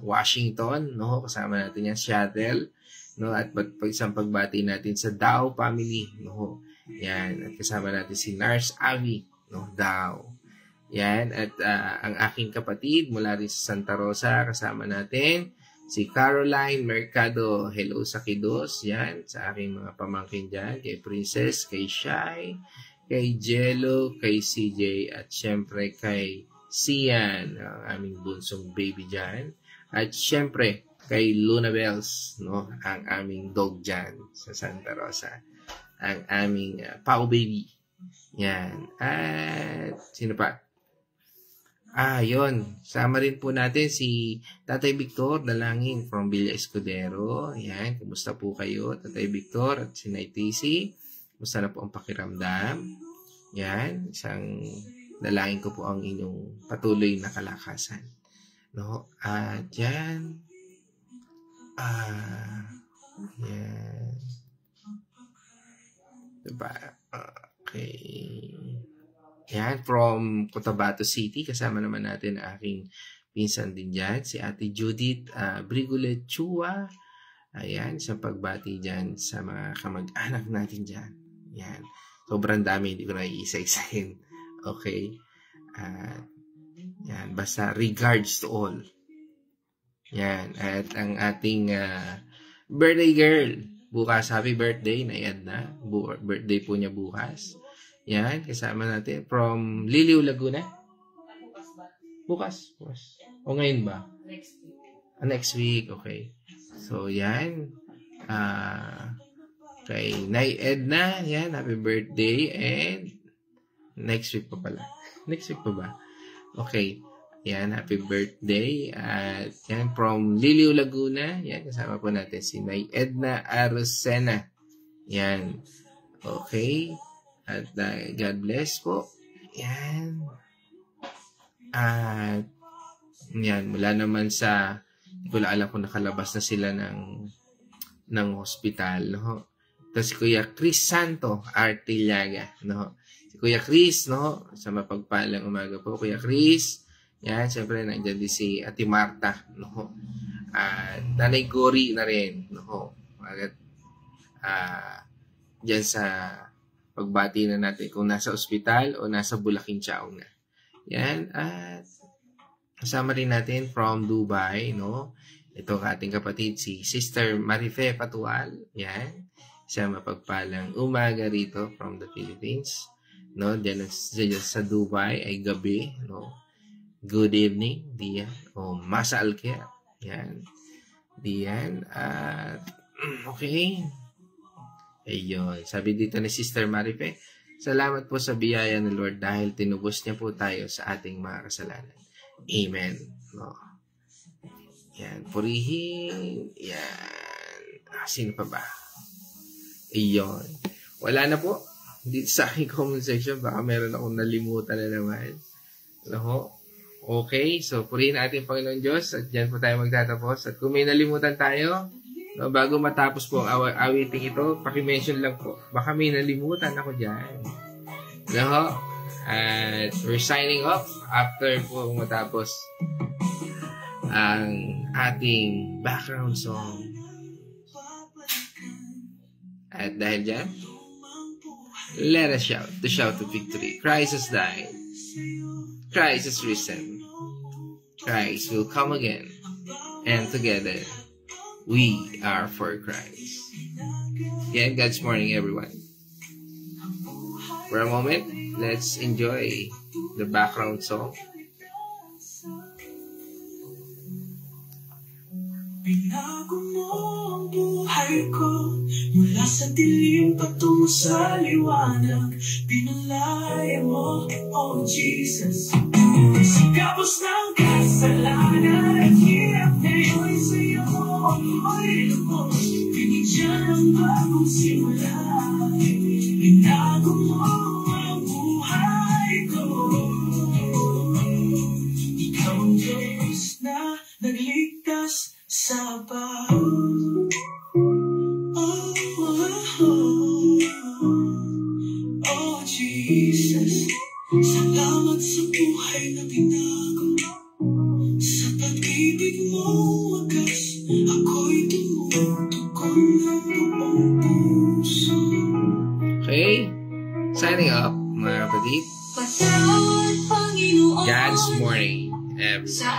Washington, no? Kasama natin yan, Shuttle, no? At isang pagbati natin sa Dow family, no? Yan, at kasama natin si Nurse Abby, no? Dow. Yan, at ang aking kapatid mula rin sa Santa Rosa, kasama natin si Caroline Mercado. Hello sa Kidos, yan, sa aking mga pamangkin dyan, kay Princess, kay Shai, kay Jello, kay CJ, at syempre kay Sian, ang aming bunsong baby dyan, at syempre kay Luna Bells, no, ang aming dog dyan sa Santa Rosa, ang aming Pau baby. Yan, at sino pa? Yun. Sama rin po natin si Tatay Victor Dalangin from Villa Escudero. Yan. Kumusta po kayo, Tatay Victor at si Nay TC? Kumusta na po ang pakiramdam? Yan. Isang dalangin ko po ang inyong patuloy na kalakasan. No? At yan. Yan. Diba? Okay. Yan, from Cotabato City, kasama naman natin ang aking pinsan din dyan, si Ate Judith Brigolet Chua. Ayan, sa pagbati dyan sa mga kamag-anak natin dyan. Yan, sobrang dami, hindi ko na iisa-isahin. Okay? Yan, basta regards to all. Yan, at ang ating birthday girl, bukas, happy birthday, Nayad na. Birthday po niya bukas. Yan, kasama natin from Liliw, Laguna. Bukas. O ngayon ba? Next week. Next week, okay. So, yan. Kay Nay Edna, yan, happy birthday. And next week pa pala. Next week pa ba? Okay. Yan, happy birthday. At yan, from Liliw, Laguna. Yan, kasama po natin si Nay Edna Arosena. Yan. Okay. At God bless po. Yan. At yan, mula naman sa, hindi ko lang alam kung nakalabas na sila ng hospital. No? Ito si Kuya Chris Santo Artillaga. No? Si Kuya Chris, no? Sa mapagpalang umaga po, Kuya Chris. Yan, siyempre, nandiyan din si Ate Marta. No? Nanay Gori na rin. No? Diyan sa pagbati na natin kung nasa ospital o nasa Bulaking Chaong na. Yan, at kasama rin natin from Dubai, no? Ito ating kapatid, si Sister Marife Patual. Yan, siya mapagpalang umaga rito from the Philippines. No? Diyan sa Dubai ay gabi, no? Good evening, diyan. O Masa Alkea. Yan. Diyan. At, okay. Ayun. Sabi dito ni Sister Marife, salamat po sa biyaya ng Lord dahil tinubos niya po tayo sa ating mga kasalanan. Amen. No. Yan. Purihin. Yan. Sino pa ba? Ayun. Wala na po. Dito sa aking comment section, baka meron akong nalimutan na naman. No? Okay, so purihin natin Panginoon Diyos at dyan po tayo magtatapos. At kung may nalimutan tayo, no, bago matapos po ang awiting ito, pakimension lang po. Baka may nalimutan ako dyan. No? At we're signing off after po matapos ang ating background song. At dahil dyan, let us shout, the shout of victory. Christ has died. Christ is risen. Christ will come again. And together, we are for Christ. Again, God's morning, everyone. For a moment, let's enjoy the background song. Binago mo ang buhay ko mula sa dilim patungo sa liwanag. Pinalaya mo, oh Jesus. Sa kapos ng kasalanan at hirap ngayon sa'yo ako'y lubos. Binigyan ang bagong simula. Binago mo ang buhay ko. Ikaw ang Diyos na nagligtas sa baon. Oh Jesus, salamat sa buhay na binago. Sa pag-ibig mo wagas, ako'y tumutugon ng buong puso. Okay, signing up, mga kapatid. Patawad, Panginoon, God's morning, everyone. sa